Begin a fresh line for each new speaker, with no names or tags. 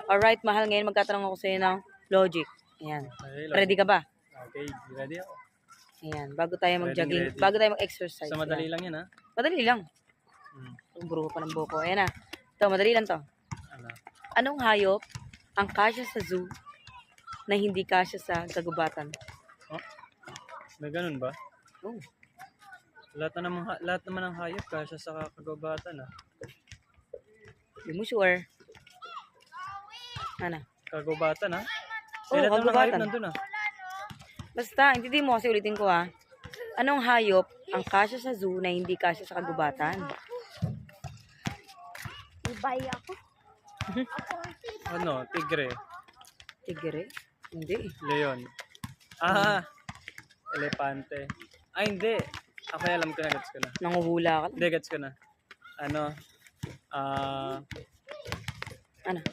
Alright, mahal, ngayon magtatanong ako sa'yo ng logic. Ayan.
Okay,
Ready ka ba?
Okay, ready ako.
Ayan, bago tayo mag-jogging,
Ready.
bago tayo mag-exercise.
So, madali
Ayan.
lang yan, ha?
Madali lang.
Hmm.
Buro pa ng buko. Ayan na. Ito, madali lang to.
Ano?
Anong hayop ang kasya sa zoo na hindi kasya sa kagubatan?
Oh? May ganun ba?
Oh,
Lahat naman ng hayop kasya sa kagubatan, ha?
di mo sure. Ano?
Kagubatan, ha?
Oo,
Lahat naman ng hayop
kagubatan.
nandun, ha?
Basta, hindi mo kasi ulitin ko ha. Anong hayop ang kasya sa zoo na hindi kasya sa kagubatan?
Ibay ako.
Ano? Tigre.
Tigre? Hindi.
Leon. Ah! Elepante. Ay, hindi. Ako alam ko na, gets ko na.
Nanguhula ka lang.
Hindi, gets ko na. Ano?
Ano?